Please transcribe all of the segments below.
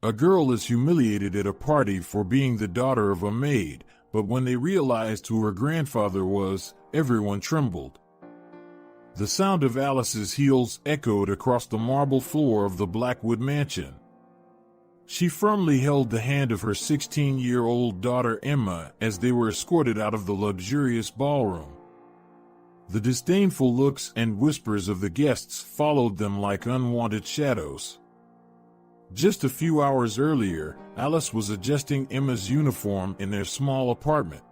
A girl is humiliated at a party for being the daughter of a maid, but when they realized who her grandfather was, everyone trembled. The sound of Alice's heels echoed across the marble floor of the Blackwood mansion. She firmly held the hand of her 16-year-old daughter Emma as they were escorted out of the luxurious ballroom. The disdainful looks and whispers of the guests followed them like unwanted shadows. Just a few hours earlier, Alice was adjusting Emma's uniform in their small apartment.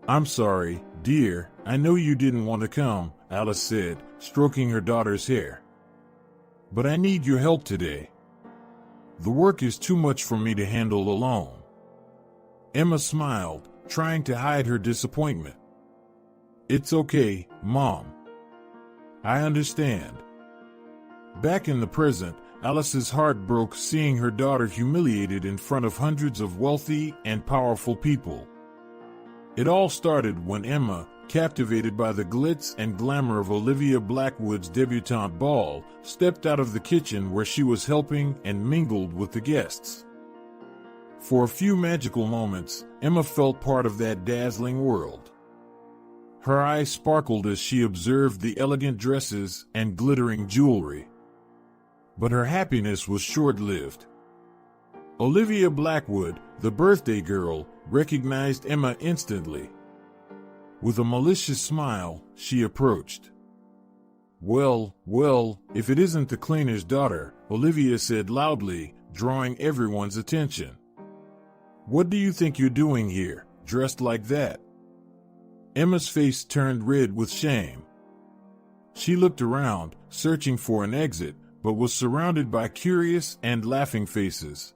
"I'm sorry, dear, I know you didn't want to come," Alice said, stroking her daughter's hair. "But I need your help today. The work is too much for me to handle alone." Emma smiled, trying to hide her disappointment. "It's okay, Mom. I understand." Back in the present, Alice's heart broke seeing her daughter humiliated in front of hundreds of wealthy and powerful people. It all started when Emma, captivated by the glitz and glamour of Olivia Blackwood's debutante ball, stepped out of the kitchen where she was helping and mingled with the guests. For a few magical moments, Emma felt part of that dazzling world. Her eyes sparkled as she observed the elegant dresses and glittering jewelry. But her happiness was short-lived. Olivia Blackwood, the birthday girl, recognized Emma instantly. With a malicious smile, she approached. Well, if it isn't the cleaner's daughter," Olivia said loudly, drawing everyone's attention. "What do you think you're doing here, dressed like that?" Emma's face turned red with shame. She looked around, searching for an exit, but was surrounded by curious and laughing faces.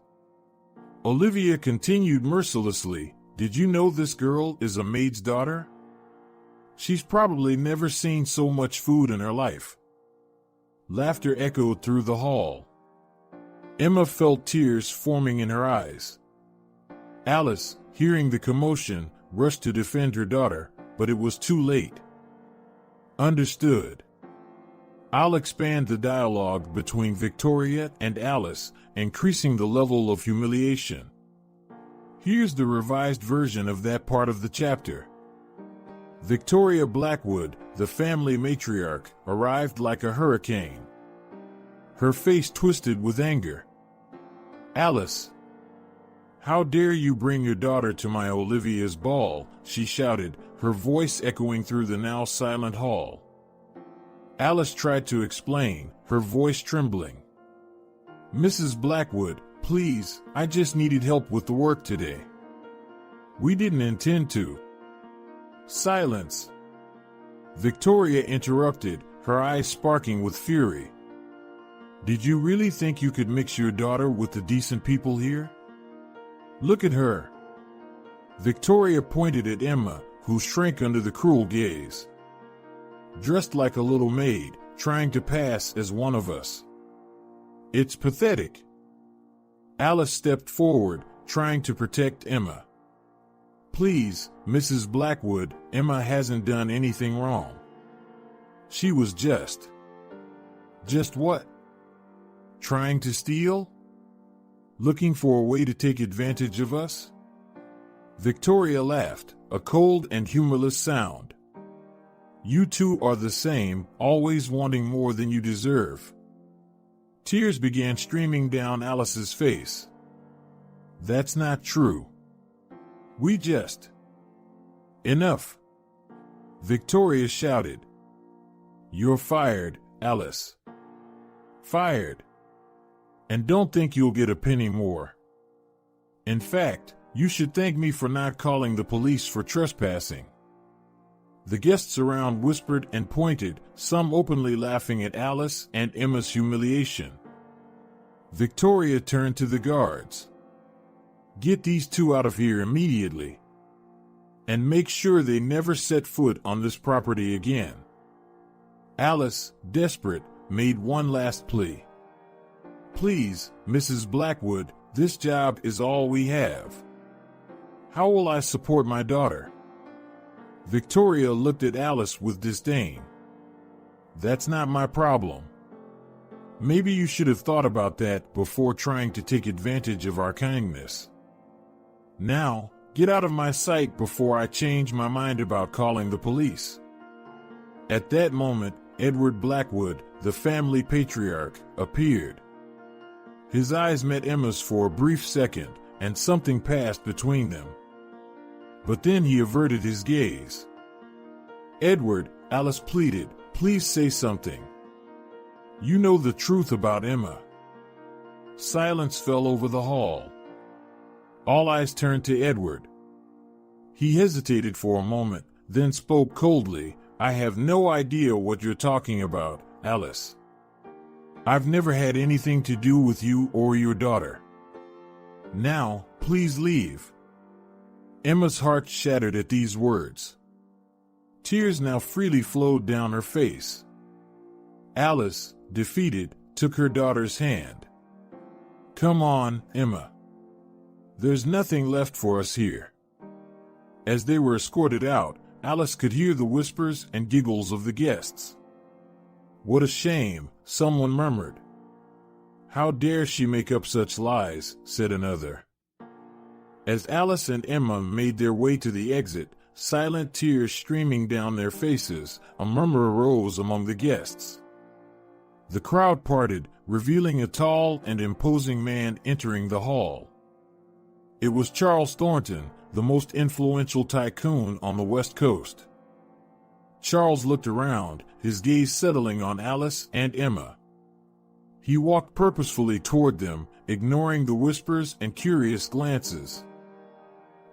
Olivia continued mercilessly, "Did you know this girl is a maid's daughter? She's probably never seen so much food in her life." Laughter echoed through the hall. Emma felt tears forming in her eyes. Alice, hearing the commotion, rushed to defend her daughter, but it was too late. "Understood. I'll expand the dialogue between Victoria and Alice, increasing the level of humiliation." Here's the revised version of that part of the chapter. Victoria Blackwood, the family matriarch, arrived like a hurricane. Her face twisted with anger. "Alice! How dare you bring your daughter to my Olivia's ball?" she shouted, her voice echoing through the now silent hall. Alice tried to explain, her voice trembling. "Mrs. Blackwood, please, I just needed help with the work today. We didn't intend to." "Silence!" Victoria interrupted, her eyes sparking with fury. "Did you really think you could mix your daughter with the decent people here? Look at her." Victoria pointed at Emma, who shrank under the cruel gaze. "Dressed like a little maid, trying to pass as one of us. It's pathetic." Alice stepped forward, trying to protect Emma. "Please, Mrs. Blackwood, Emma hasn't done anything wrong. She was just..." "Just what? Trying to steal? Looking for a way to take advantage of us?" Victoria laughed, a cold and humorless sound. "You two are the same, always wanting more than you deserve." Tears began streaming down Alice's face. "That's not true. We just..." "Enough!" Victoria shouted. "You're fired, Alice. Fired. And don't think you'll get a penny more. In fact, you should thank me for not calling the police for trespassing." The guests around whispered and pointed, some openly laughing at Alice and Emma's humiliation. Victoria turned to the guards. "Get these two out of here immediately. And make sure they never set foot on this property again." Alice, desperate, made one last plea. "Please, Mrs. Blackwood, this job is all we have. How will I support my daughter?" Victoria looked at Alice with disdain. "That's not my problem. Maybe you should have thought about that before trying to take advantage of our kindness. Now, get out of my sight before I change my mind about calling the police." At that moment, Edward Blackwood, the family patriarch, appeared. His eyes met Emma's for a brief second, and something passed between them. But then he averted his gaze. "Edward," Alice pleaded, "please say something. You know the truth about Emma." Silence fell over the hall. All eyes turned to Edward. He hesitated for a moment, then spoke coldly, "I have no idea what you're talking about, Alice. I've never had anything to do with you or your daughter. Now, please leave." Emma's heart shattered at these words. Tears now freely flowed down her face. Alice, defeated, took her daughter's hand. "Come on, Emma. There's nothing left for us here." As they were escorted out, Alice could hear the whispers and giggles of the guests. "What a shame," someone murmured. "How dare she make up such lies," said another. As Alice and Emma made their way to the exit, silent tears streaming down their faces, a murmur arose among the guests. The crowd parted, revealing a tall and imposing man entering the hall. It was Charles Thornton, the most influential tycoon on the West Coast. Charles looked around, his gaze settling on Alice and Emma. He walked purposefully toward them, ignoring the whispers and curious glances.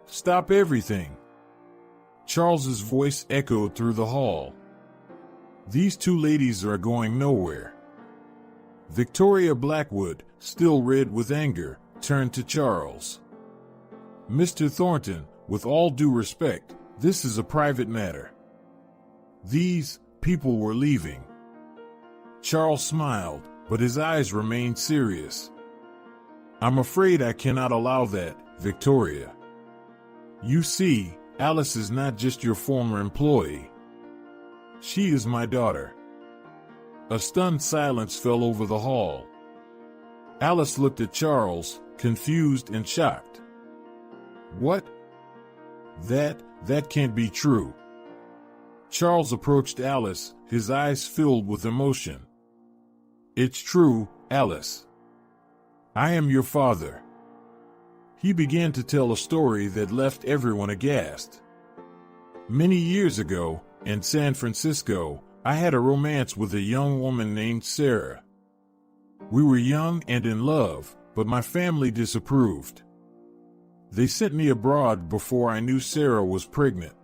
"Stop everything!" Charles's voice echoed through the hall. "These two ladies are going nowhere." Victoria Blackwood, still red with anger, turned to Charles. "Mr. Thornton, with all due respect, this is a private matter." These people were leaving. Charles smiled, but his eyes remained serious. "I'm afraid I cannot allow that, Victoria. You see, Alice is not just your former employee. She is my daughter." A stunned silence fell over the hall. Alice looked at Charles, confused and shocked. "What? That can't be true." Charles approached Alice, his eyes filled with emotion. "It's true, Alice. I am your father." He began to tell a story that left everyone aghast. "Many years ago, in San Francisco, I had a romance with a young woman named Sarah. We were young and in love, but my family disapproved. They sent me abroad before I knew Sarah was pregnant."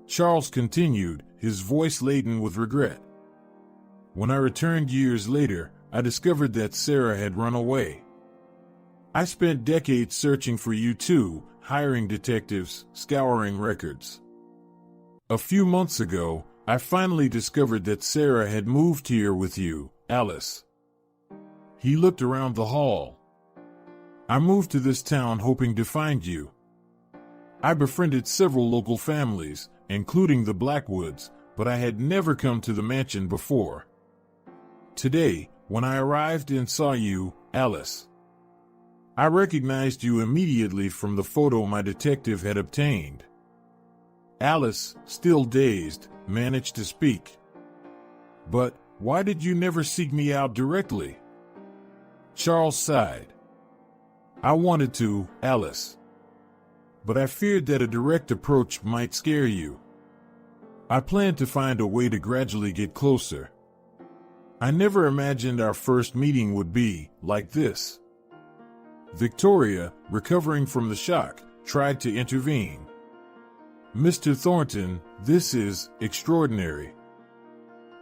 Charles continued, his voice laden with regret. "When I returned years later, I discovered that Sarah had run away. I spent decades searching for you too, hiring detectives, scouring records. A few months ago, I finally discovered that Sarah had moved here with you, Alice." He looked around the hall. "I moved to this town hoping to find you. I befriended several local families, including the Blackwoods, but I had never come to the mansion before. Today, when I arrived and saw you, Alice, I recognized you immediately from the photo my detective had obtained." Alice, still dazed, managed to speak. "But why did you never seek me out directly?" Charles sighed. "I wanted to, Alice. But I feared that a direct approach might scare you. I planned to find a way to gradually get closer. I never imagined our first meeting would be like this." Victoria, recovering from the shock, tried to intervene. "Mr. Thornton, this is extraordinary.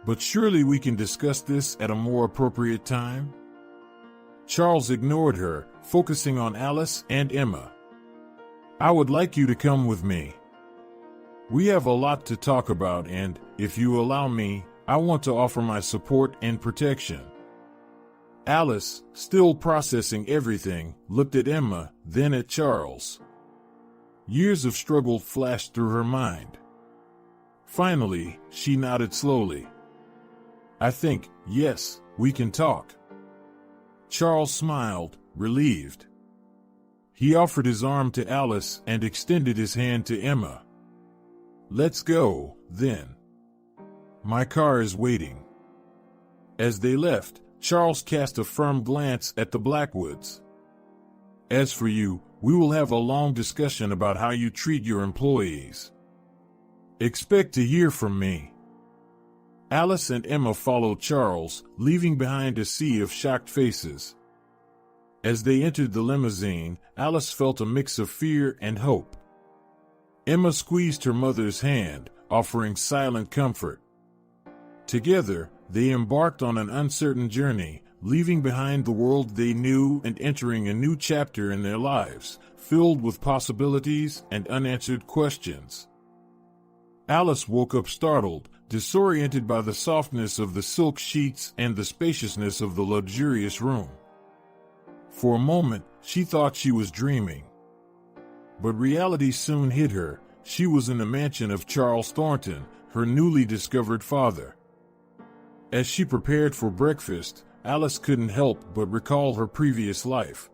But surely we can discuss this at a more appropriate time?" Charles ignored her, focusing on Alice and Emma. "I would like you to come with me. We have a lot to talk about and, if you allow me, I want to offer my support and protection." Alice, still processing everything, looked at Emma, then at Charles. Years of struggle flashed through her mind. Finally, she nodded slowly. "I think, yes, we can talk." Charles smiled, relieved. He offered his arm to Alice and extended his hand to Emma. "Let's go, then. My car is waiting." As they left, Charles cast a firm glance at the Blackwoods. "As for you, we will have a long discussion about how you treat your employees. Expect to hear from me." Alice and Emma followed Charles, leaving behind a sea of shocked faces. As they entered the limousine, Alice felt a mix of fear and hope. Emma squeezed her mother's hand, offering silent comfort. Together, they embarked on an uncertain journey, leaving behind the world they knew and entering a new chapter in their lives, filled with possibilities and unanswered questions. Alice woke up startled, disoriented by the softness of the silk sheets and the spaciousness of the luxurious room. For a moment, she thought she was dreaming. But reality soon hit her. She was in the mansion of Charles Thornton, her newly discovered father. As she prepared for breakfast, Alice couldn't help but recall her previous life.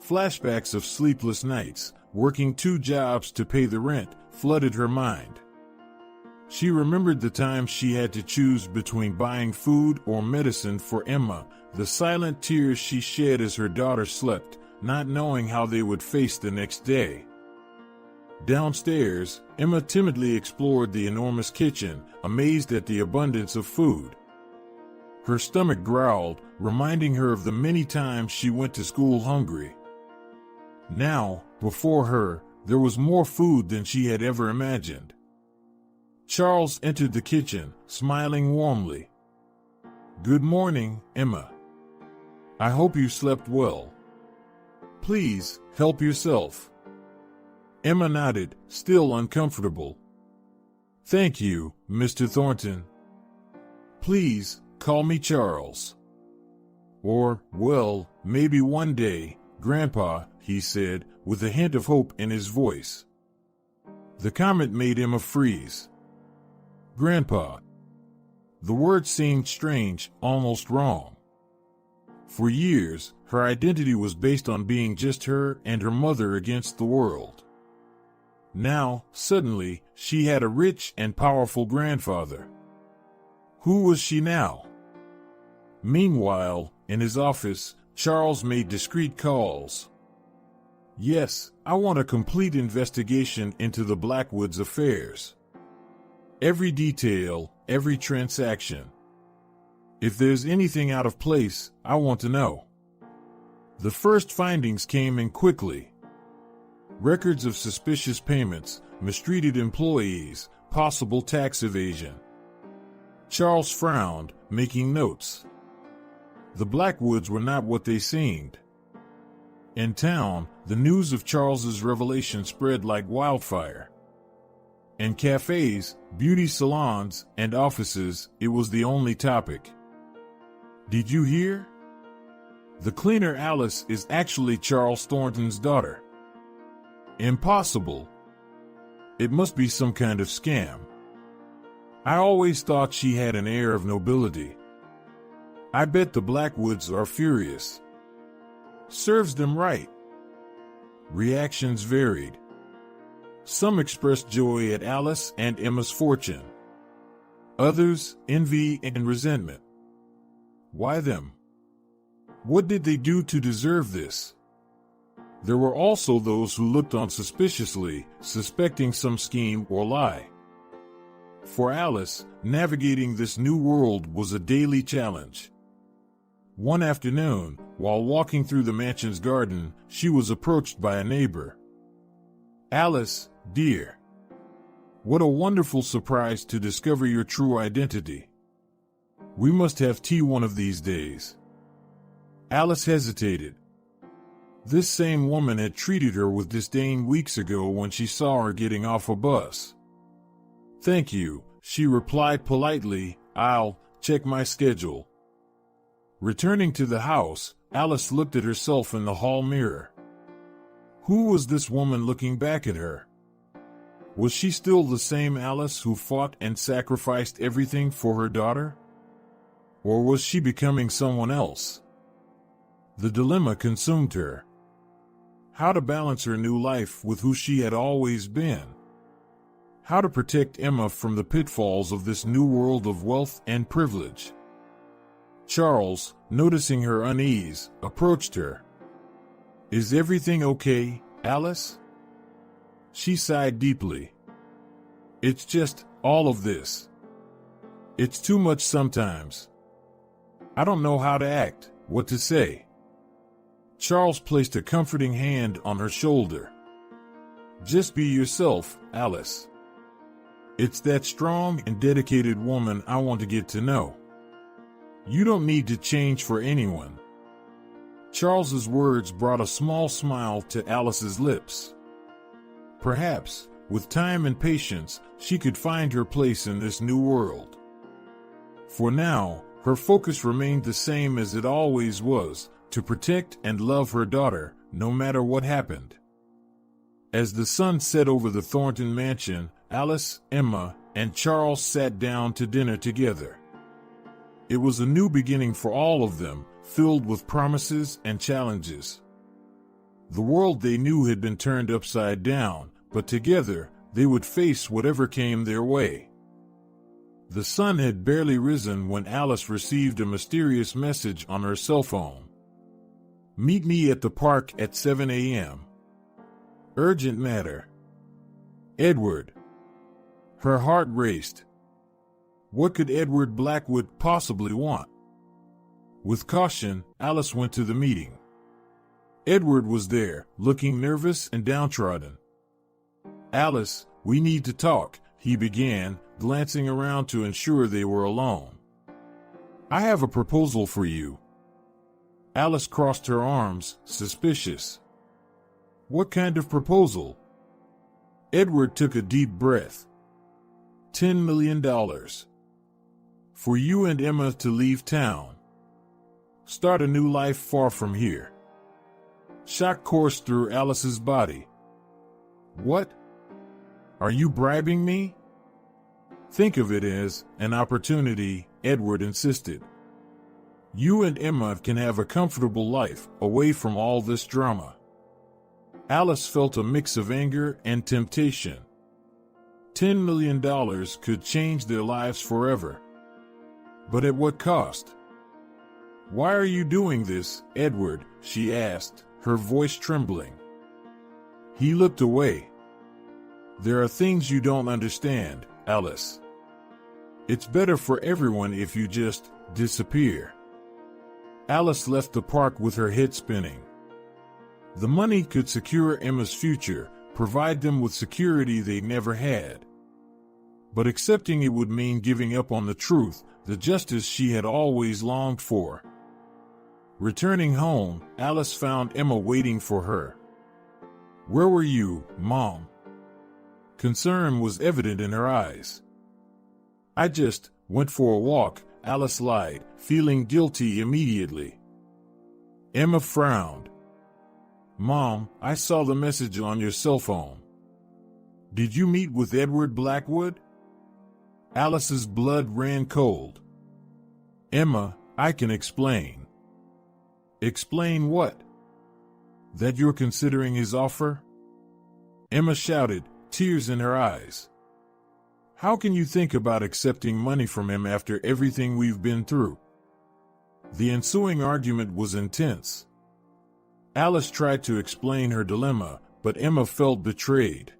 Flashbacks of sleepless nights, working 2 jobs to pay the rent, flooded her mind. She remembered the times she had to choose between buying food or medicine for Emma, the silent tears she shed as her daughter slept, not knowing how they would face the next day. Downstairs, Emma timidly explored the enormous kitchen, amazed at the abundance of food. Her stomach growled, reminding her of the many times she went to school hungry. Now, before her, there was more food than she had ever imagined. Charles entered the kitchen, smiling warmly. "Good morning, Emma. I hope you slept well. Please, help yourself." Emma nodded, still uncomfortable. "Thank you, Mr. Thornton. Please, call me Charles. Or, well, maybe one day, Grandpa," he said, with a hint of hope in his voice. The comment made Emma freeze. Grandpa. The word seemed strange, almost wrong. For years, her identity was based on being just her and her mother against the world. Now, suddenly, she had a rich and powerful grandfather. Who was she now? Meanwhile, in his office, Charles made discreet calls. "Yes, I want a complete investigation into the Blackwoods' affairs. Every detail, every transaction. If there's anything out of place, I want to know." The first findings came in quickly. Records of suspicious payments, mistreated employees, possible tax evasion. Charles frowned, making notes. The Blackwoods were not what they seemed. In town, the news of Charles's revelation spread like wildfire. In cafes, beauty salons, and offices, it was the only topic. "Did you hear? The cleaner Alice is actually Charles Thornton's daughter." Impossible. It must be some kind of scam. I always thought she had an air of nobility. I bet the Blackwoods are furious. Serves them right. Reactions varied. Some expressed joy at Alice and Emma's fortune. Others, envy and resentment. Why them? What did they do to deserve this? There were also those who looked on suspiciously, suspecting some scheme or lie. For Alice, navigating this new world was a daily challenge. One afternoon, while walking through the mansion's garden, she was approached by a neighbor. "Alice, dear. What a wonderful surprise to discover your true identity. We must have tea one of these days." Alice hesitated. This same woman had treated her with disdain weeks ago when she saw her getting off a bus. "Thank you," she replied politely. "I'll check my schedule." Returning to the house, Alice looked at herself in the hall mirror. Who was this woman looking back at her? Was she still the same Alice who fought and sacrificed everything for her daughter? Or was she becoming someone else? The dilemma consumed her. How to balance her new life with who she had always been? How to protect Emma from the pitfalls of this new world of wealth and privilege? Charles, noticing her unease, approached her. "Is everything okay, Alice?" She sighed deeply. "It's just all of this. It's too much sometimes. I don't know how to act, what to say." Charles placed a comforting hand on her shoulder. "Just be yourself, Alice. It's that strong and dedicated woman I want to get to know. You don't need to change for anyone." Charles's words brought a small smile to Alice's lips. Perhaps, with time and patience, she could find her place in this new world. For now, her focus remained the same as it always was, to protect and love her daughter, no matter what happened. As the sun set over the Thornton mansion, Alice, Emma, and Charles sat down to dinner together. It was a new beginning for all of them, filled with promises and challenges. The world they knew had been turned upside down, but together, they would face whatever came their way. The sun had barely risen when Alice received a mysterious message on her cell phone. "Meet me at the park at 7 a.m. Urgent matter. Edward." Her heart raced. What could Edward Blackwood possibly want? With caution, Alice went to the meeting. Edward was there, looking nervous and downtrodden. "Alice, we need to talk," he began, glancing around to ensure they were alone. "I have a proposal for you." Alice crossed her arms, suspicious. "What kind of proposal?" Edward took a deep breath. $10 million. For you and Emma to leave town. Start a new life far from here. Shock coursed through Alice's body. "What? Are you bribing me?" "Think of it as an opportunity," Edward insisted. "You and Emma can have a comfortable life, away from all this drama." Alice felt a mix of anger and temptation. $10 million could change their lives forever. But at what cost? "Why are you doing this, Edward?" she asked, her voice trembling. He looked away. "There are things you don't understand, Alice. It's better for everyone if you just disappear." Alice left the park with her head spinning. The money could secure Emma's future, provide them with security they never had. But accepting it would mean giving up on the truth, the justice she had always longed for. Returning home, Alice found Emma waiting for her. "Where were you, Mom?" Concern was evident in her eyes. "I just went for a walk," Alice lied, feeling guilty immediately. Emma frowned. "Mom, I saw the message on your cell phone. Did you meet with Edward Blackwood?" Alice's blood ran cold. "Emma, I can explain." "Explain what?" "That you're considering his offer?" Emma shouted, tears in her eyes. "How can you think about accepting money from him after everything we've been through?" The ensuing argument was intense. Alice tried to explain her dilemma, but Emma felt betrayed.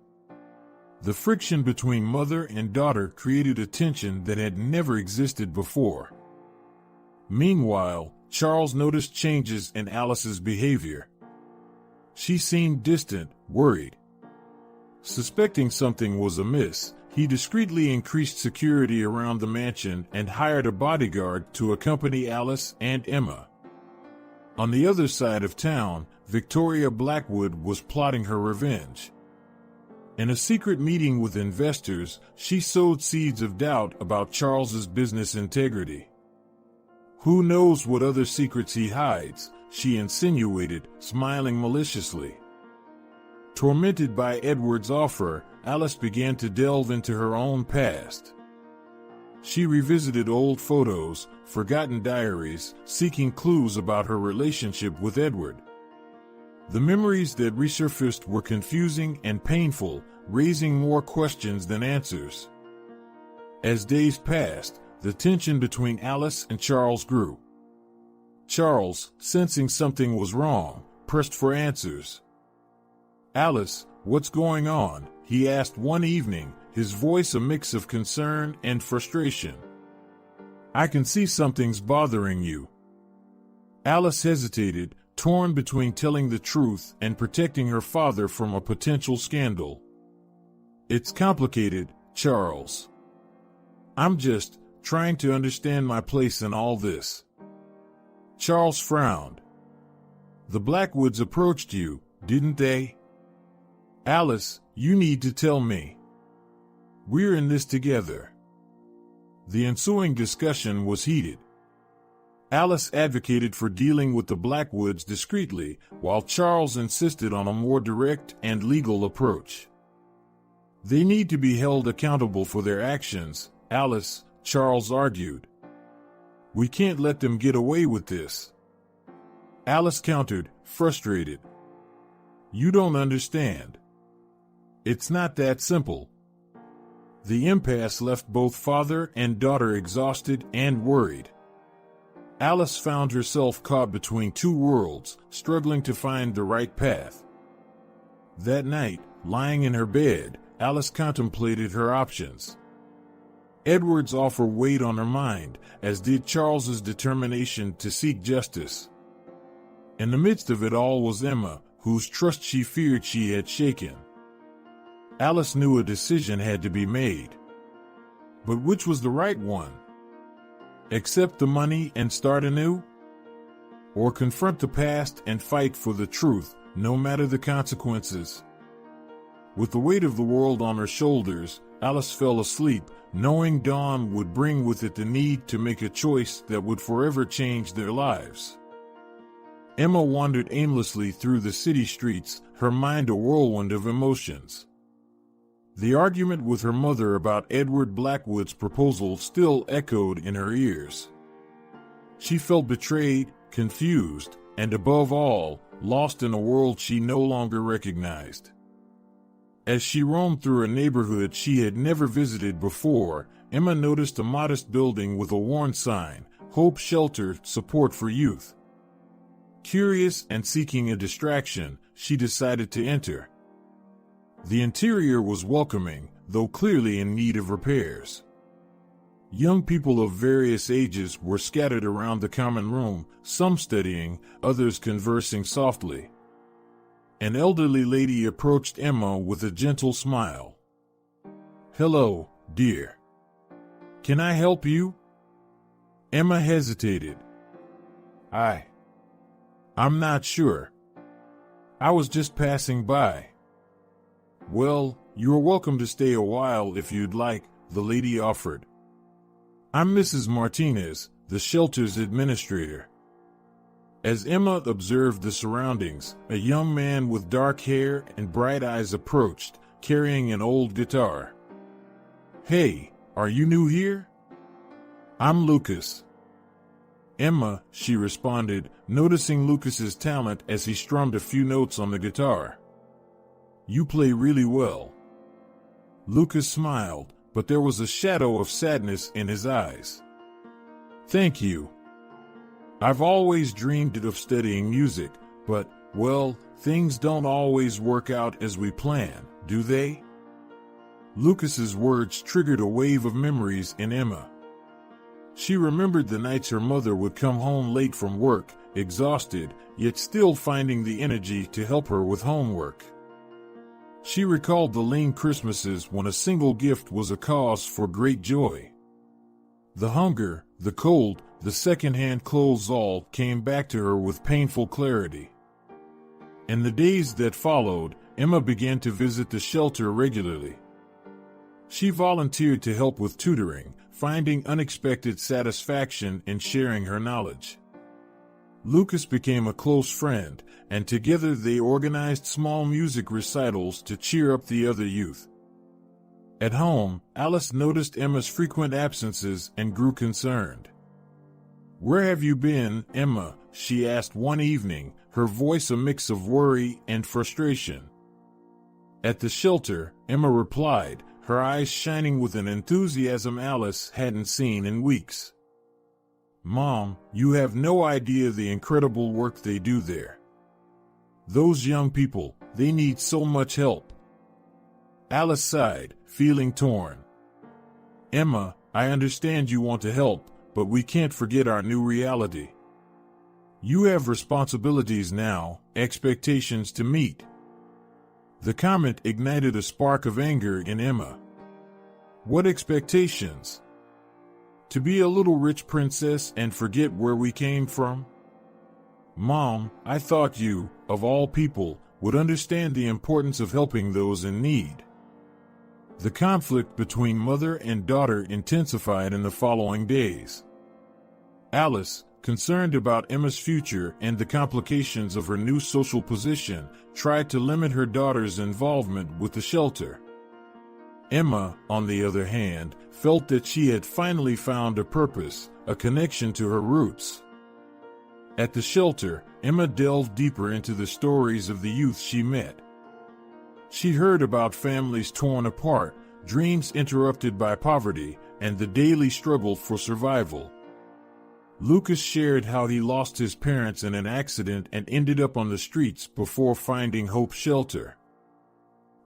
The friction between mother and daughter created a tension that had never existed before. Meanwhile, Charles noticed changes in Alice's behavior. She seemed distant, worried. Suspecting something was amiss, he discreetly increased security around the mansion and hired a bodyguard to accompany Alice and Emma. On the other side of town, Victoria Blackwood was plotting her revenge. In a secret meeting with investors, she sowed seeds of doubt about Charles's business integrity. "Who knows what other secrets he hides," she insinuated, smiling maliciously. Tormented by Edward's offer, Alice began to delve into her own past. She revisited old photos, forgotten diaries, seeking clues about her relationship with Edward. The memories that resurfaced were confusing and painful, raising more questions than answers. As days passed, the tension between Alice and Charles grew. Charles, sensing something was wrong, pressed for answers. "Alice, what's going on?" he asked one evening, his voice a mix of concern and frustration. "I can see something's bothering you." Alice hesitated, torn between telling the truth and protecting her father from a potential scandal. "It's complicated, Charles. I'm just trying to understand my place in all this." Charles frowned. "The Blackwoods approached you, didn't they?" "Alice, you need to tell me. We're in this together." The ensuing discussion was heated. Alice advocated for dealing with the Blackwoods discreetly, while Charles insisted on a more direct and legal approach. "They need to be held accountable for their actions, Alice," Charles argued. "We can't let them get away with this." Alice countered, frustrated. "You don't understand. It's not that simple." The impasse left both father and daughter exhausted and worried. Alice found herself caught between two worlds, struggling to find the right path. That night, lying in her bed, Alice contemplated her options. Edward's offer weighed on her mind, as did Charles's determination to seek justice. In the midst of it all was Emma, whose trust she feared she had shaken. Alice knew a decision had to be made. But which was the right one? Accept the money and start anew? Or confront the past and fight for the truth, no matter the consequences? With the weight of the world on her shoulders, Alice fell asleep, knowing dawn would bring with it the need to make a choice that would forever change their lives. Emma wandered aimlessly through the city streets, her mind a whirlwind of emotions. The argument with her mother about Edward Blackwood's proposal still echoed in her ears. She felt betrayed, confused, and above all, lost in a world she no longer recognized. As she roamed through a neighborhood she had never visited before, Emma noticed a modest building with a worn sign, "Hope Shelter, Support for Youth." Curious and seeking a distraction, she decided to enter. The interior was welcoming, though clearly in need of repairs. Young people of various ages were scattered around the common room, some studying, others conversing softly. An elderly lady approached Emma with a gentle smile. "Hello, dear. Can I help you?" Emma hesitated. I'm not sure. I was just passing by." "Well, you're welcome to stay a while if you'd like," the lady offered. "I'm Mrs. Martinez, the shelter's administrator." As Emma observed the surroundings, a young man with dark hair and bright eyes approached, carrying an old guitar. "Hey, are you new here?" "I'm Lucas." "Emma," she responded, noticing Lucas's talent as he strummed a few notes on the guitar. "You play really well." Lucas smiled, but there was a shadow of sadness in his eyes. "Thank you. I've always dreamed of studying music, but, well, things don't always work out as we plan, do they?" Lucas's words triggered a wave of memories in Emma. She remembered the nights her mother would come home late from work, exhausted, yet still finding the energy to help her with homework. She recalled the lean Christmases when a single gift was a cause for great joy. The hunger, the cold, the second-hand clothes all came back to her with painful clarity. In the days that followed, Emma began to visit the shelter regularly. She volunteered to help with tutoring, finding unexpected satisfaction in sharing her knowledge. Lucas became a close friend, and together they organized small music recitals to cheer up the other youth. At home, Alice noticed Emma's frequent absences and grew concerned. "Where have you been, Emma?" she asked one evening, her voice a mix of worry and frustration. "At the shelter," Emma replied, her eyes shining with an enthusiasm Alice hadn't seen in weeks. "Mom, you have no idea the incredible work they do there. Those young people, they need so much help." Alice sighed, feeling torn. "Emma, I understand you want to help, but we can't forget our new reality. You have responsibilities now, expectations to meet." The comment ignited a spark of anger in Emma. "What expectations? To be a little rich princess and forget where we came from? Mom, I thought you, of all people, would understand the importance of helping those in need." The conflict between mother and daughter intensified in the following days. Alice, concerned about Emma's future and the complications of her new social position, tried to limit her daughter's involvement with the shelter. Emma, on the other hand, felt that she had finally found a purpose, a connection to her roots. At the shelter, Emma delved deeper into the stories of the youth she met. She heard about families torn apart, dreams interrupted by poverty, and the daily struggle for survival. Lucas shared how he lost his parents in an accident and ended up on the streets before finding Hope shelter.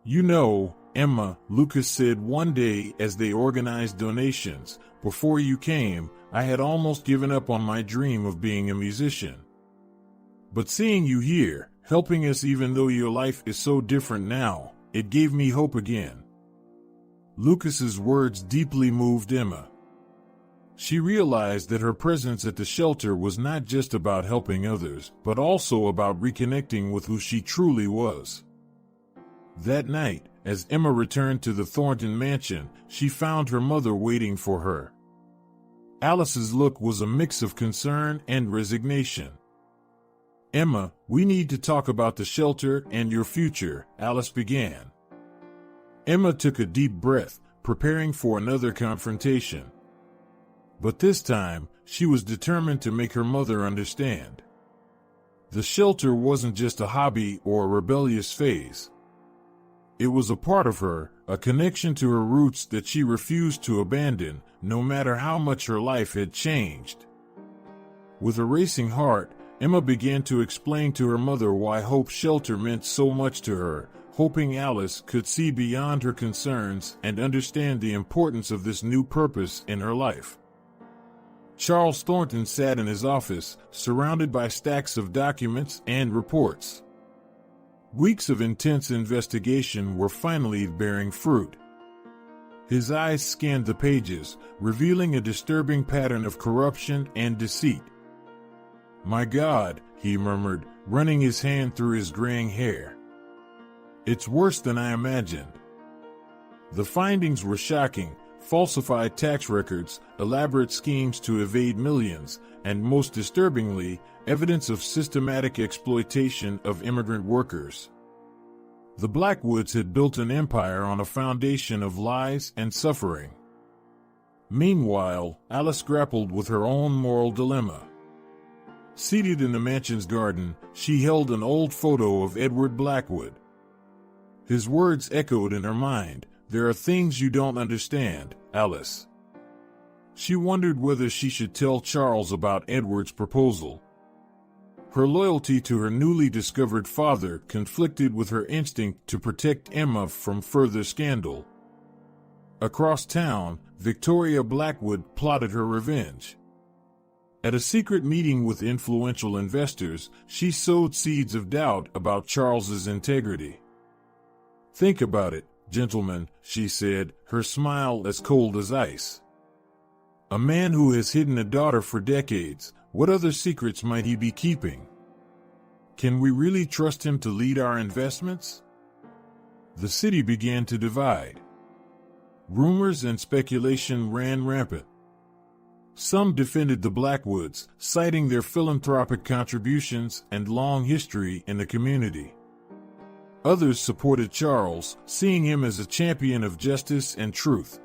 "You know, Emma," Lucas said one day as they organized donations, "before you came, I had almost given up on my dream of being a musician. But seeing you here, helping us even though your life is so different now, it gave me hope again." Lucas's words deeply moved Emma. She realized that her presence at the shelter was not just about helping others, but also about reconnecting with who she truly was. That night, as Emma returned to the Thornton mansion, she found her mother waiting for her. Alice's look was a mix of concern and resignation. "Emma, we need to talk about the shelter and your future," Alice began. Emma took a deep breath, preparing for another confrontation. But this time, she was determined to make her mother understand. The shelter wasn't just a hobby or a rebellious phase. It was a part of her, a connection to her roots that she refused to abandon, no matter how much her life had changed. With a racing heart, Emma began to explain to her mother why Hope Shelter meant so much to her, hoping Alice could see beyond her concerns and understand the importance of this new purpose in her life. Charles Thornton sat in his office, surrounded by stacks of documents and reports. Weeks of intense investigation were finally bearing fruit. His eyes scanned the pages, revealing a disturbing pattern of corruption and deceit. "My God," he murmured, running his hand through his graying hair. "It's worse than I imagined." The findings were shocking: falsified tax records, elaborate schemes to evade millions, and most disturbingly, evidence of systematic exploitation of immigrant workers. The Blackwoods had built an empire on a foundation of lies and suffering. Meanwhile, Alice grappled with her own moral dilemma. Seated in the mansion's garden, she held an old photo of Edward Blackwood. His words echoed in her mind, "There are things you don't understand, Alice." She wondered whether she should tell Charles about Edward's proposal. Her loyalty to her newly discovered father conflicted with her instinct to protect Emma from further scandal. Across town, Victoria Blackwood plotted her revenge. At a secret meeting with influential investors, she sowed seeds of doubt about Charles's integrity. "Think about it, gentlemen," she said, her smile as cold as ice. "A man who has hidden a daughter for decades, what other secrets might he be keeping? Can we really trust him to lead our investments?" The city began to divide. Rumors and speculation ran rampant. Some defended the Blackwoods, citing their philanthropic contributions and long history in the community. Others supported Charles, seeing him as a champion of justice and truth.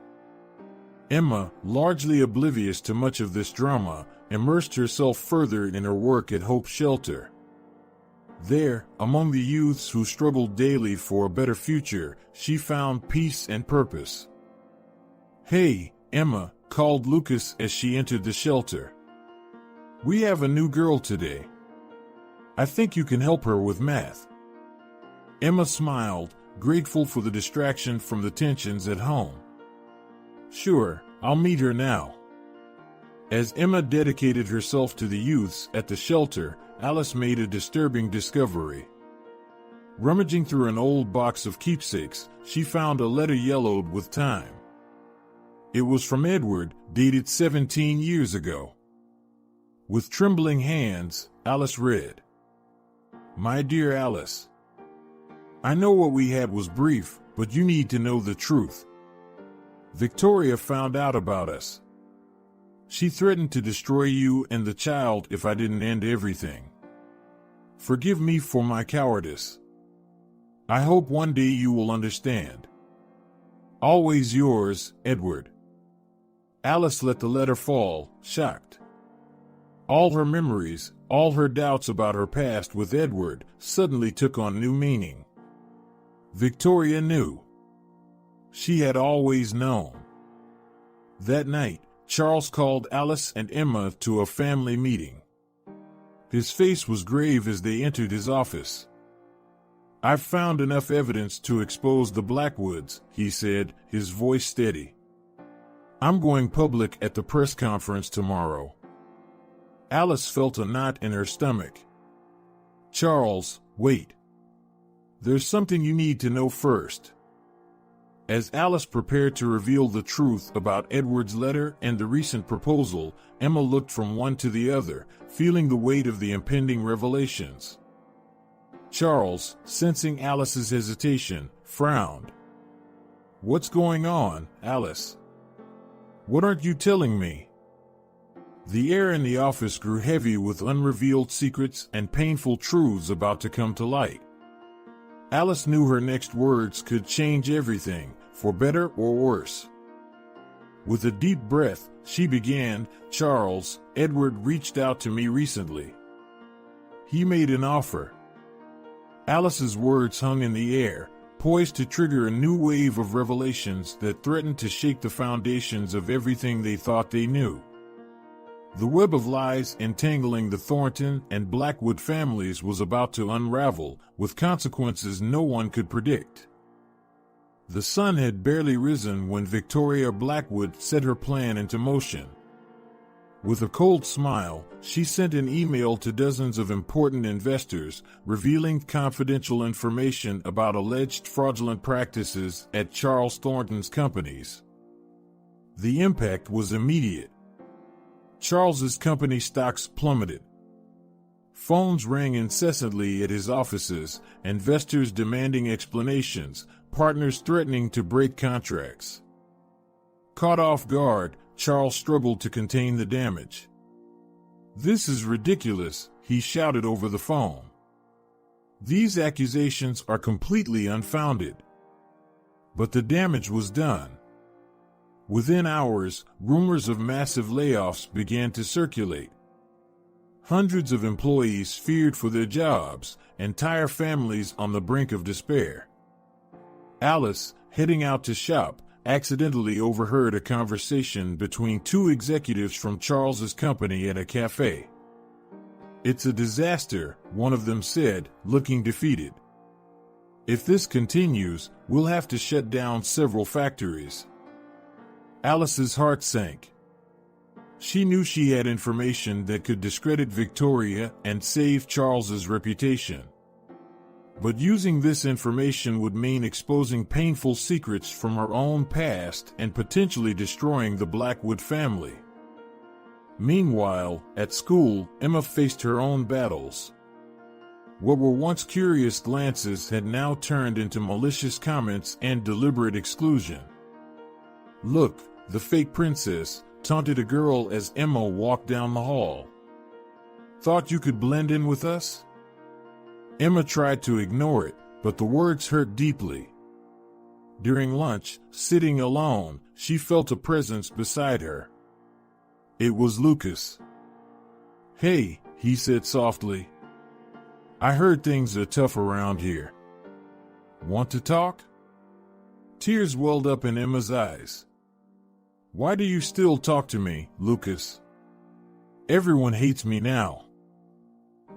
Emma, largely oblivious to much of this drama, immersed herself further in her work at Hope Shelter. There, among the youths who struggled daily for a better future, she found peace and purpose. "Hey, Emma," called Lucas as she entered the shelter. "We have a new girl today. I think you can help her with math." Emma smiled, grateful for the distraction from the tensions at home. "Sure, I'll meet her now." As Emma dedicated herself to the youths at the shelter, Alice made a disturbing discovery. Rummaging through an old box of keepsakes, she found a letter yellowed with time. It was from Edward, dated 17 years ago. With trembling hands, Alice read, "My dear Alice, I know what we had was brief, but you need to know the truth. Victoria found out about us. She threatened to destroy you and the child if I didn't end everything. Forgive me for my cowardice. I hope one day you will understand. Always yours, Edward." Alice let the letter fall, shocked. All her memories, all her doubts about her past with Edward, suddenly took on new meaning. Victoria knew. She had always known. That night, Charles called Alice and Emma to a family meeting. His face was grave as they entered his office. "I've found enough evidence to expose the Blackwoods," he said, his voice steady. "I'm going public at the press conference tomorrow." Alice felt a knot in her stomach. "Charles, wait. There's something you need to know first." As Alice prepared to reveal the truth about Edward's letter and the recent proposal, Emma looked from one to the other, feeling the weight of the impending revelations. Charles, sensing Alice's hesitation, frowned. "What's going on, Alice? What aren't you telling me?" The air in the office grew heavy with unrevealed secrets and painful truths about to come to light. Alice knew her next words could change everything, for better or worse. With a deep breath, she began, "Charles, Edward reached out to me recently. He made an offer." Alice's words hung in the air, poised to trigger a new wave of revelations that threatened to shake the foundations of everything they thought they knew. The web of lies entangling the Thornton and Blackwood families was about to unravel, with consequences no one could predict. The sun had barely risen when Victoria Blackwood set her plan into motion. With a cold smile, she sent an email to dozens of important investors, revealing confidential information about alleged fraudulent practices at Charles Thornton's companies. The impact was immediate. Charles's company stocks plummeted. Phones rang incessantly at his offices, investors demanding explanations, partners threatening to break contracts. Caught off guard, Charles struggled to contain the damage. "This is ridiculous," he shouted over the phone. "These accusations are completely unfounded." But the damage was done. Within hours, rumors of massive layoffs began to circulate. Hundreds of employees feared for their jobs, entire families on the brink of despair. Alice, heading out to shop, accidentally overheard a conversation between two executives from Charles's company at a cafe. "It's a disaster," one of them said, looking defeated. "If this continues, we'll have to shut down several factories." Alice's heart sank. She knew she had information that could discredit Victoria and save Charles's reputation. But using this information would mean exposing painful secrets from her own past and potentially destroying the Blackwood family. Meanwhile, at school, Emma faced her own battles. What were once curious glances had now turned into malicious comments and deliberate exclusion. "Look, the fake princess," taunted a girl as Emma walked down the hall. "Thought you could blend in with us?" Emma tried to ignore it, but the words hurt deeply. During lunch, sitting alone, she felt a presence beside her. It was Lucas. "Hey," he said softly. "I heard things are tough around here. Want to talk?" Tears welled up in Emma's eyes. "Why do you still talk to me, Lucas? Everyone hates me now."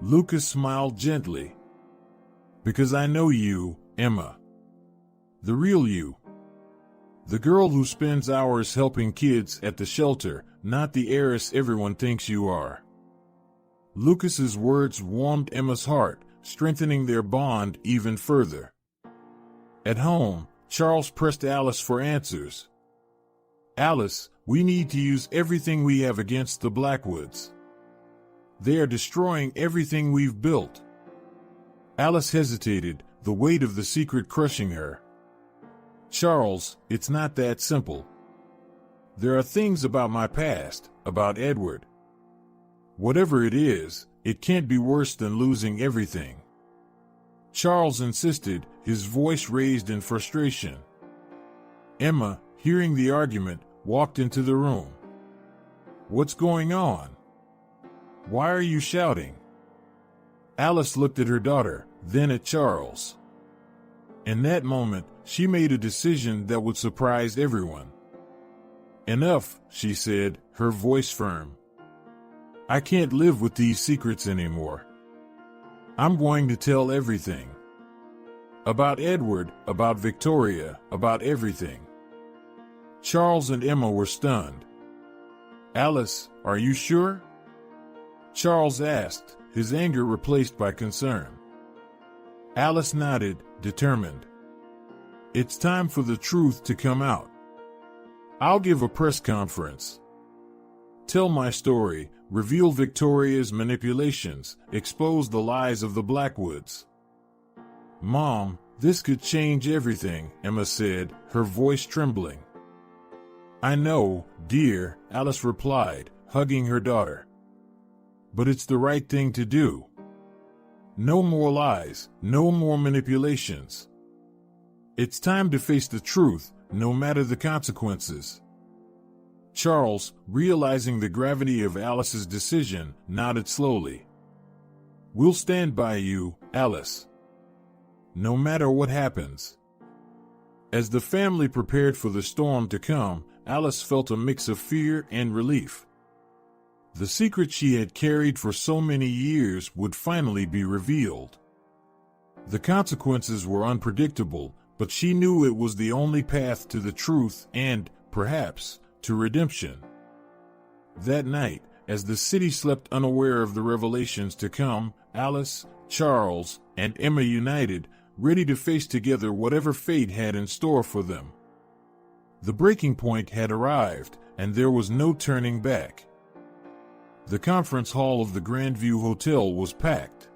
Lucas smiled gently. "Because I know you, Emma. The real you. The girl who spends hours helping kids at the shelter, not the heiress everyone thinks you are." Lucas's words warmed Emma's heart, strengthening their bond even further. At home, Charles pressed Alice for answers. "Alice, we need to use everything we have against the Blackwoods. They are destroying everything we've built." Alice hesitated, the weight of the secret crushing her. "Charles, it's not that simple. There are things about my past, about Edward. Whatever it is, it can't be worse than losing everything." Charles insisted, his voice raised in frustration. Emma, hearing the argument, walked into the room. "What's going on? Why are you shouting?" Alice looked at her daughter, then at Charles. In that moment, she made a decision that would surprise everyone. "Enough," she said, her voice firm. "I can't live with these secrets anymore. I'm going to tell everything. About Edward, about Victoria, about everything." Charles and Emma were stunned. "Alice, are you sure?" Charles asked, his anger replaced by concern. Alice nodded, determined. "It's time for the truth to come out. I'll give a press conference. Tell my story, reveal Victoria's manipulations, expose the lies of the Blackwoods." "Mom, this could change everything," Emma said, her voice trembling. "I know, dear," Alice replied, hugging her daughter. "But it's the right thing to do. No more lies, no more manipulations. It's time to face the truth, no matter the consequences." Charles, realizing the gravity of Alice's decision, nodded slowly. "We'll stand by you, Alice. No matter what happens." As the family prepared for the storm to come, Alice felt a mix of fear and relief. The secret she had carried for so many years would finally be revealed. The consequences were unpredictable, but she knew it was the only path to the truth and, perhaps, to redemption. That night, as the city slept unaware of the revelations to come, Alice, Charles, and Emma united, ready to face together whatever fate had in store for them. The breaking point had arrived, and there was no turning back. The conference hall of the Grandview Hotel was packed.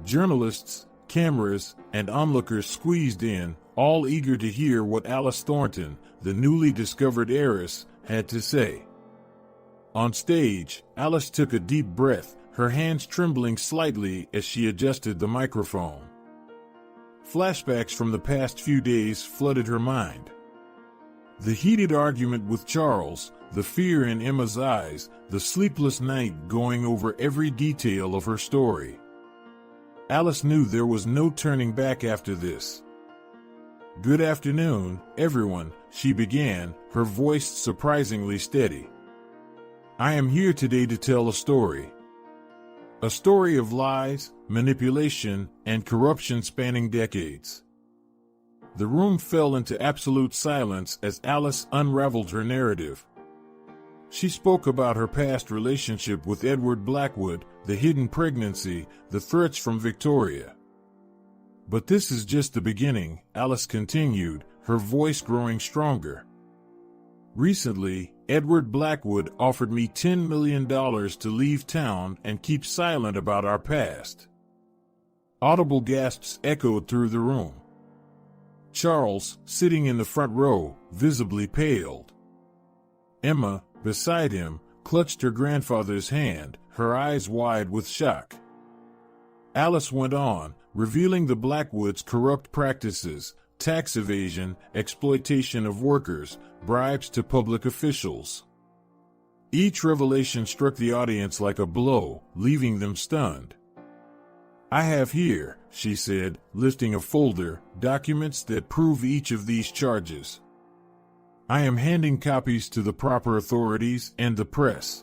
Journalists, cameras, and onlookers squeezed in, all eager to hear what Alice Thornton, the newly discovered heiress, had to say. On stage, Alice took a deep breath, her hands trembling slightly as she adjusted the microphone. Flashbacks from the past few days flooded her mind. The heated argument with Charles, the fear in Emma's eyes, the sleepless night going over every detail of her story. Alice knew there was no turning back after this. "Good afternoon, everyone," she began, her voice surprisingly steady. "I am here today to tell a story. A story of lies, manipulation, and corruption spanning decades." The room fell into absolute silence as Alice unraveled her narrative. She spoke about her past relationship with Edward Blackwood, the hidden pregnancy, the threats from Victoria. "But this is just the beginning," Alice continued, her voice growing stronger. "Recently, Edward Blackwood offered me $10 million to leave town and keep silent about our past." Audible gasps echoed through the room. Charles, sitting in the front row, visibly paled. Emma, beside him, clutched her grandfather's hand, her eyes wide with shock. Alice went on, revealing the Blackwood's corrupt practices, tax evasion, exploitation of workers, bribes to public officials. Each revelation struck the audience like a blow, leaving them stunned. "I have here," she said, lifting a folder, "documents that prove each of these charges. I am handing copies to the proper authorities and the press."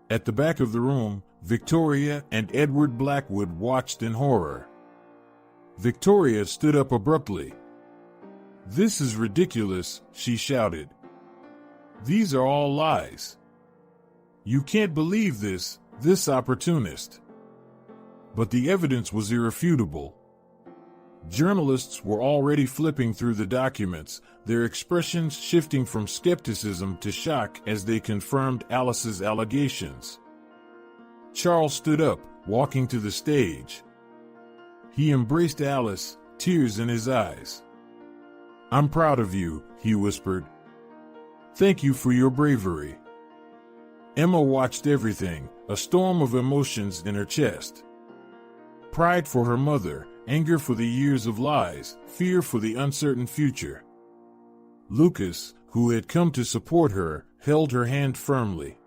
At the back of the room, Victoria and Edward Blackwood watched in horror. Victoria stood up abruptly. "This is ridiculous," she shouted. "These are all lies. You can't believe this opportunist." But the evidence was irrefutable. Journalists were already flipping through the documents, their expressions shifting from skepticism to shock as they confirmed Alice's allegations. Charles stood up, walking to the stage. He embraced Alice, tears in his eyes. "I'm proud of you," he whispered. "Thank you for your bravery." Emma watched everything, a storm of emotions in her chest. Pride for her mother, anger for the years of lies, fear for the uncertain future. Lucas, who had come to support her, held her hand firmly.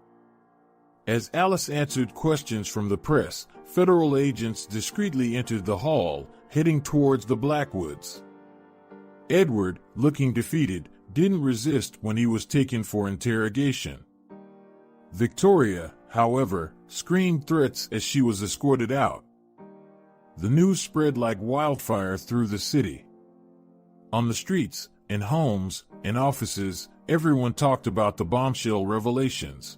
As Alice answered questions from the press, federal agents discreetly entered the hall, heading towards the Blackwoods. Edward, looking defeated, didn't resist when he was taken for interrogation. Victoria, however, screamed threats as she was escorted out. The news spread like wildfire through the city. On the streets, in homes, in offices, everyone talked about the bombshell revelations.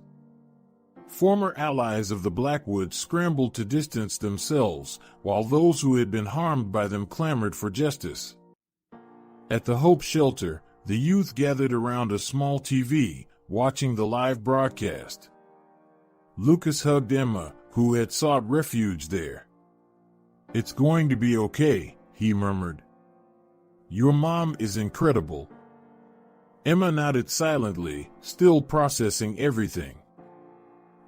Former allies of the Blackwoods scrambled to distance themselves, while those who had been harmed by them clamored for justice. At the Hope Shelter, the youth gathered around a small TV, watching the live broadcast. Lucas hugged Emma, who had sought refuge there. "It's going to be okay," he murmured. "Your mom is incredible." Emma nodded silently, still processing everything.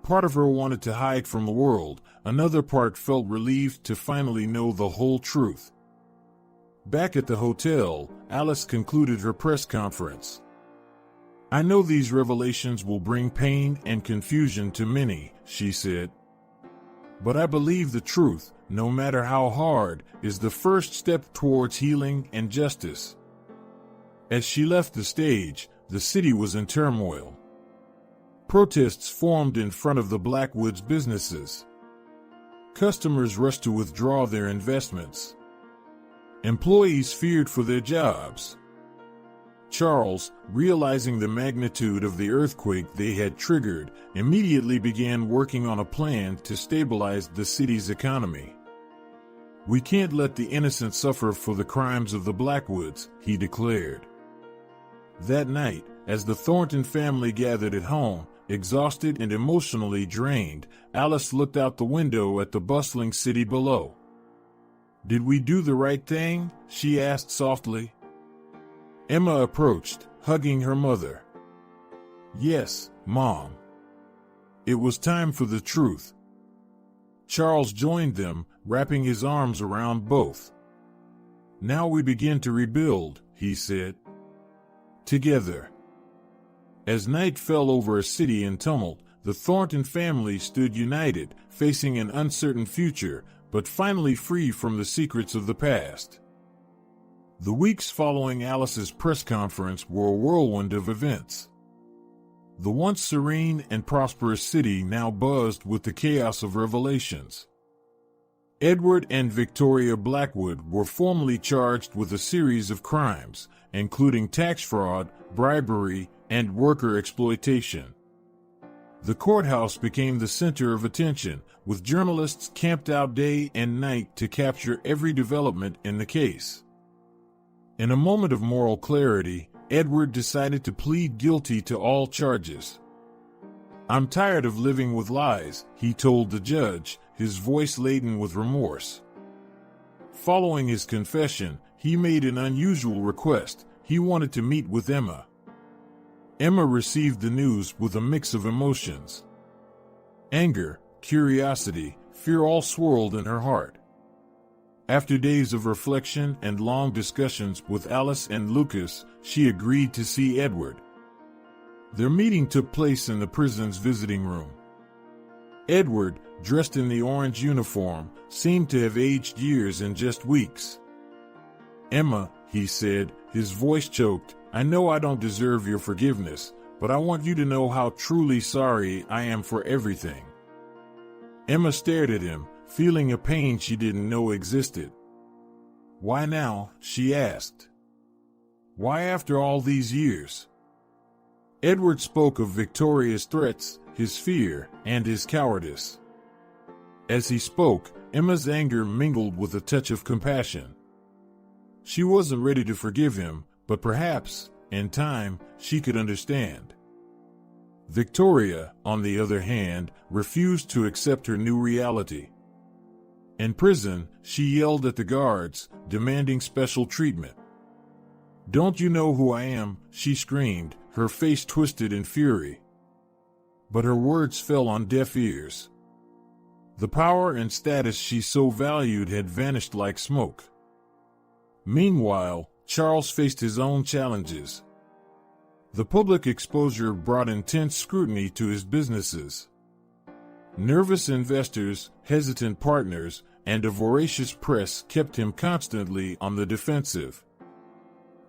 Part of her wanted to hide from the world, another part felt relieved to finally know the whole truth. Back at the hotel, Alice concluded her press conference. "I know these revelations will bring pain and confusion to many," she said. "But I believe the truth, no matter how hard, is the first step towards healing and justice." As she left the stage, the city was in turmoil. Protests formed in front of the Blackwoods businesses. Customers rushed to withdraw their investments. Employees feared for their jobs. Charles, realizing the magnitude of the earthquake they had triggered, immediately began working on a plan to stabilize the city's economy. "We can't let the innocent suffer for the crimes of the Blackwoods," he declared. That night, as the Thornton family gathered at home, exhausted and emotionally drained, Alice looked out the window at the bustling city below. "Did we do the right thing?" she asked softly. Emma approached, hugging her mother. "Yes, Mom. It was time for the truth." Charles joined them, wrapping his arms around both. "Now we begin to rebuild," he said. "Together." As night fell over a city in tumult, the Thornton family stood united, facing an uncertain future, but finally free from the secrets of the past. The weeks following Alice's press conference were a whirlwind of events. The once serene and prosperous city now buzzed with the chaos of revelations. Edward and Victoria Blackwood were formally charged with a series of crimes, including tax fraud, bribery, and worker exploitation. The courthouse became the center of attention, with journalists camped out day and night to capture every development in the case. In a moment of moral clarity, Edward decided to plead guilty to all charges. "I'm tired of living with lies," he told the judge, his voice laden with remorse. Following his confession, he made an unusual request. He wanted to meet with Emma. Emma received the news with a mix of emotions. Anger, curiosity, fear all swirled in her heart. After days of reflection and long discussions with Alice and Lucas, she agreed to see Edward. Their meeting took place in the prison's visiting room. Edward, dressed in the orange uniform, seemed to have aged years in just weeks. "Emma," he said, his voice choked, "I know I don't deserve your forgiveness, but I want you to know how truly sorry I am for everything." Emma stared at him, feeling a pain she didn't know existed. "Why now?" she asked. "Why after all these years?" Edward spoke of Victoria's threats, his fear, and his cowardice. As he spoke, Emma's anger mingled with a touch of compassion. She wasn't ready to forgive him, but perhaps, in time, she could understand. Victoria, on the other hand, refused to accept her new reality. In prison, she yelled at the guards, demanding special treatment. "Don't you know who I am?" she screamed, her face twisted in fury. But her words fell on deaf ears. The power and status she so valued had vanished like smoke. Meanwhile, Charles faced his own challenges. The public exposure brought intense scrutiny to his businesses. Nervous investors, hesitant partners, and a voracious press kept him constantly on the defensive.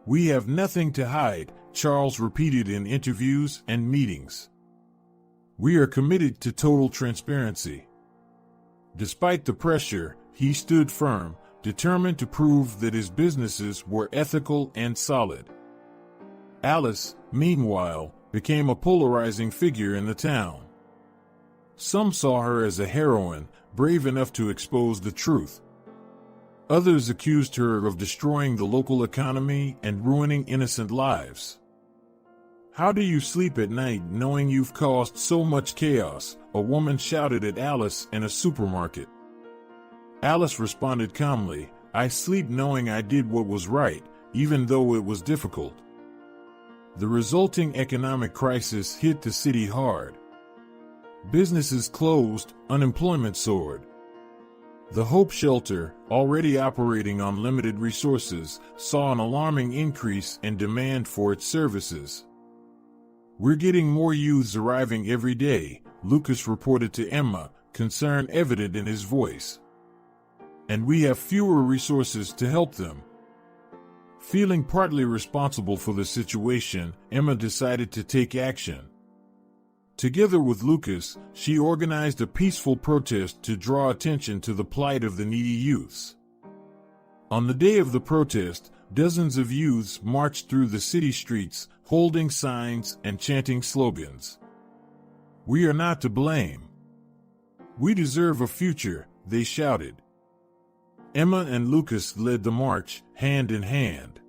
"We have nothing to hide," Charles repeated in interviews and meetings. "We are committed to total transparency." Despite the pressure, he stood firm, determined to prove that his businesses were ethical and solid. Alice, meanwhile, became a polarizing figure in the town. Some saw her as a heroine, brave enough to expose the truth. Others accused her of destroying the local economy and ruining innocent lives. "How do you sleep at night knowing you've caused so much chaos?" a woman shouted at Alice in a supermarket. Alice responded calmly, "I sleep knowing I did what was right, even though it was difficult." The resulting economic crisis hit the city hard. Businesses closed, unemployment soared. The Hope Shelter, already operating on limited resources, saw an alarming increase in demand for its services. "We're getting more youths arriving every day," Lucas reported to Emma, concern evident in his voice. "And we have fewer resources to help them." Feeling partly responsible for the situation, Emma decided to take action. Together with Lucas, she organized a peaceful protest to draw attention to the plight of the needy youths. On the day of the protest, dozens of youths marched through the city streets, holding signs and chanting slogans. "We are not to blame. We deserve a future," they shouted. Emma and Lucas led the march, hand in hand.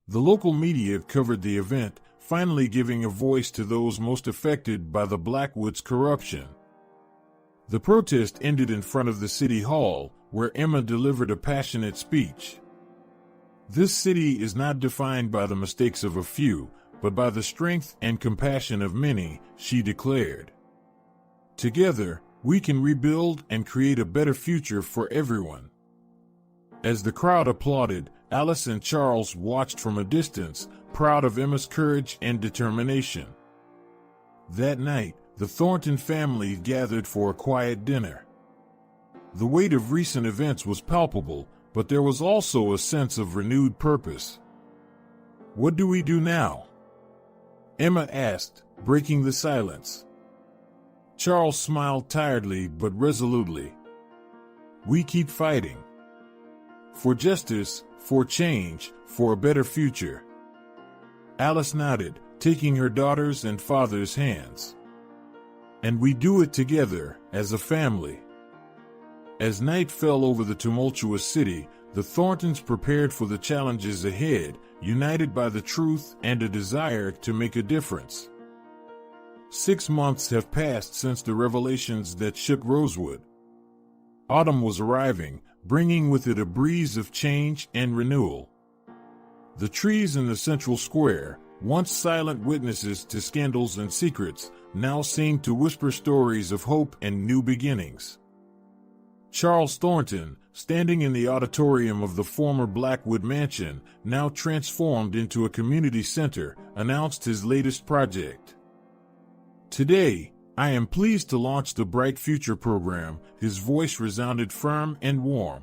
The local media covered the event, finally giving a voice to those most affected by the Blackwoods corruption. The protest ended in front of the city hall, where Emma delivered a passionate speech. "This city is not defined by the mistakes of a few, but by the strength and compassion of many," she declared. "Together, we can rebuild and create a better future for everyone." As the crowd applauded, Alice and Charles watched from a distance, proud of Emma's courage and determination. That night, the Thornton family gathered for a quiet dinner. The weight of recent events was palpable, but there was also a sense of renewed purpose. "What do we do now?" Emma asked, breaking the silence. Charles smiled tiredly but resolutely. "We keep fighting. For justice, for change, for a better future." Alice nodded, taking her daughter's and father's hands. "And we do it together, as a family." As night fell over the tumultuous city, the Thorntons prepared for the challenges ahead, united by the truth and a desire to make a difference. 6 months have passed since the revelations that shook Rosewood. Autumn was arriving, bringing with it a breeze of change and renewal. The trees in the central square, once silent witnesses to scandals and secrets, now seemed to whisper stories of hope and new beginnings. Charles Thornton, standing in the auditorium of the former Blackwood Mansion, now transformed into a community center, announced his latest project. "Today, I am pleased to launch the Bright Future program." His voice resounded firm and warm.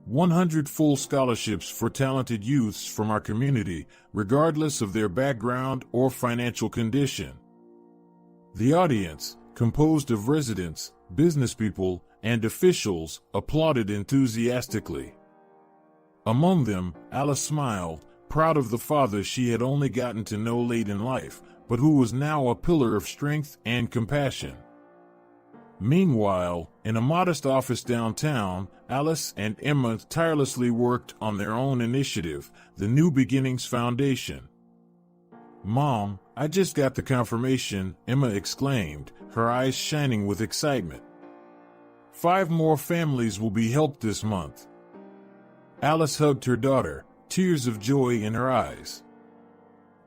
100 full scholarships for talented youths from our community, regardless of their background or financial condition. The audience, composed of residents, businesspeople, and officials, applauded enthusiastically. Among them, Alice smiled, proud of the father she had only gotten to know late in life, but who was now a pillar of strength and compassion. Meanwhile, in a modest office downtown, Alice and Emma tirelessly worked on their own initiative, the New Beginnings Foundation. "Mom, I just got the confirmation," Emma exclaimed, her eyes shining with excitement. 5 more families will be helped this month." Alice hugged her daughter, tears of joy in her eyes.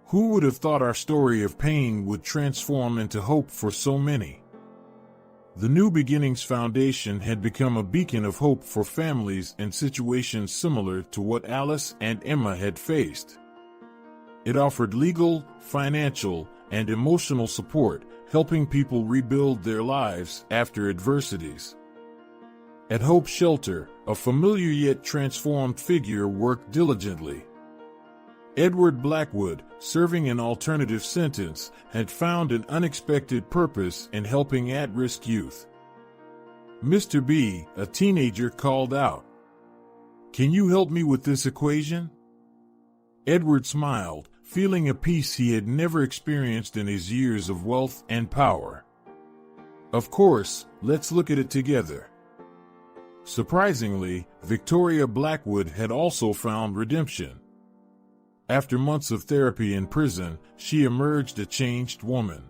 Who would have thought our story of pain would transform into hope for so many? The New Beginnings Foundation had become a beacon of hope for families in situations similar to what Alice and Emma had faced. It offered legal, financial, and emotional support, helping people rebuild their lives after adversities. At Hope Shelter, a familiar yet transformed figure worked diligently. Edward Blackwood, serving an alternative sentence, had found an unexpected purpose in helping at-risk youth. Mr. B, a teenager, called out, "Can you help me with this equation?" Edward smiled, feeling a peace he had never experienced in his years of wealth and power. "Of course, let's look at it together." Surprisingly, Victoria Blackwood had also found redemption. After months of therapy in prison, she emerged a changed woman.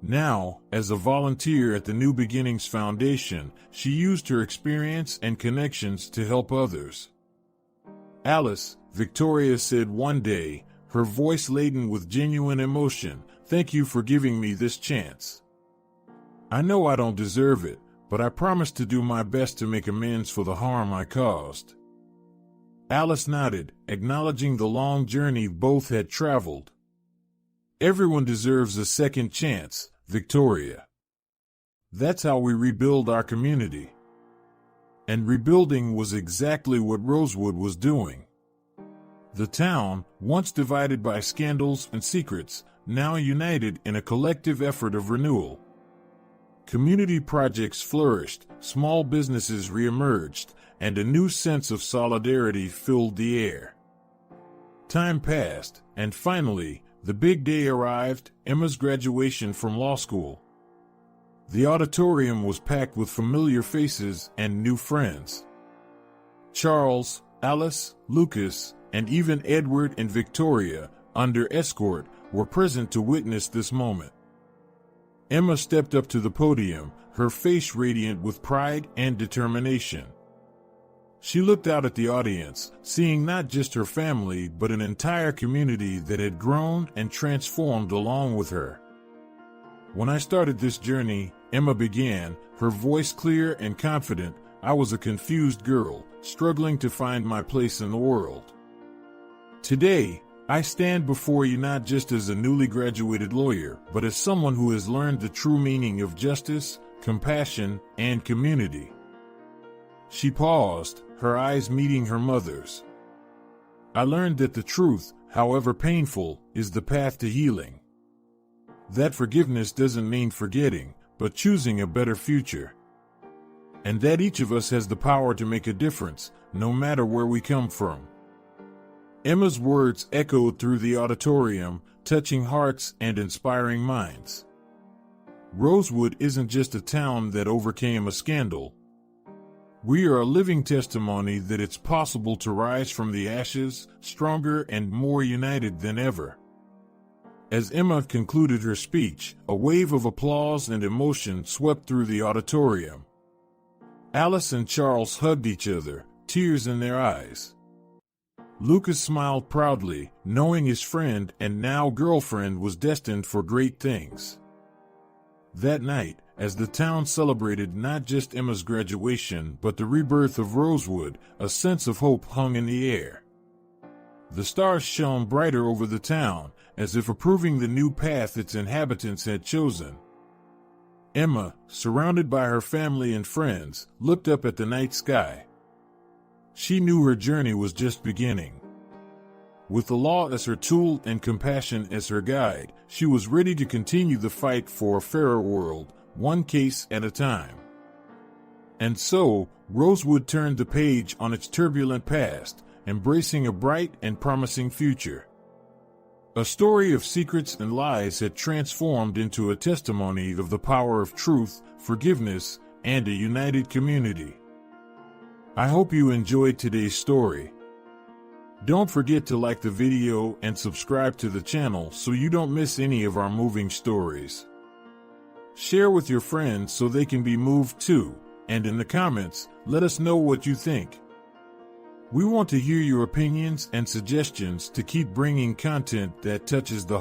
Now, as a volunteer at the New Beginnings Foundation, she used her experience and connections to help others. "Alice," Victoria said one day, her voice laden with genuine emotion, "thank you for giving me this chance. I know I don't deserve it, but I promise to do my best to make amends for the harm I caused." Alice nodded, acknowledging the long journey both had traveled. "Everyone deserves a second chance, Victoria. That's how we rebuild our community." And rebuilding was exactly what Rosewood was doing. The town, once divided by scandals and secrets, now united in a collective effort of renewal. Community projects flourished, small businesses reemerged, and a new sense of solidarity filled the air. Time passed, and finally, the big day arrived, Emma's graduation from law school. The auditorium was packed with familiar faces and new friends. Charles, Alice, Lucas, and even Edward and Victoria, under escort, were present to witness this moment. Emma stepped up to the podium, her face radiant with pride and determination. She looked out at the audience, seeing not just her family but an entire community that had grown and transformed along with her. "When I started this journey," Emma began, her voice clear and confident, "I was a confused girl, struggling to find my place in the world. Today, I stand before you not just as a newly graduated lawyer, but as someone who has learned the true meaning of justice, compassion, and community." She paused, her eyes meeting her mother's. "I learned that the truth, however painful, is the path to healing. That forgiveness doesn't mean forgetting, but choosing a better future. And that each of us has the power to make a difference, no matter where we come from." Emma's words echoed through the auditorium, touching hearts and inspiring minds. Rosewood isn't just a town that overcame a scandal. We are a living testimony that it's possible to rise from the ashes, stronger and more united than ever. As Emma concluded her speech, a wave of applause and emotion swept through the auditorium. Alice and Charles hugged each other, tears in their eyes. Lucas smiled proudly, knowing his friend and now girlfriend was destined for great things. That night, as the town celebrated not just Emma's graduation but the rebirth of Rosewood. A sense of hope hung in the air. The stars shone brighter over the town, as if approving the new path its inhabitants had chosen. Emma, surrounded by her family and friends, looked up at the night sky. She knew her journey was just beginning. With the law as her tool and compassion as her guide, she was ready to continue the fight for a fairer world, one case at a time. And so, Rosewood turned the page on its turbulent past, embracing a bright and promising future. A story of secrets and lies had transformed into a testimony of the power of truth, forgiveness, and a united community. I hope you enjoyed today's story. Don't forget to like the video and subscribe to the channel so you don't miss any of our moving stories. Share with your friends so they can be moved too, and in the comments, let us know what you think. We want to hear your opinions and suggestions to keep bringing content that touches the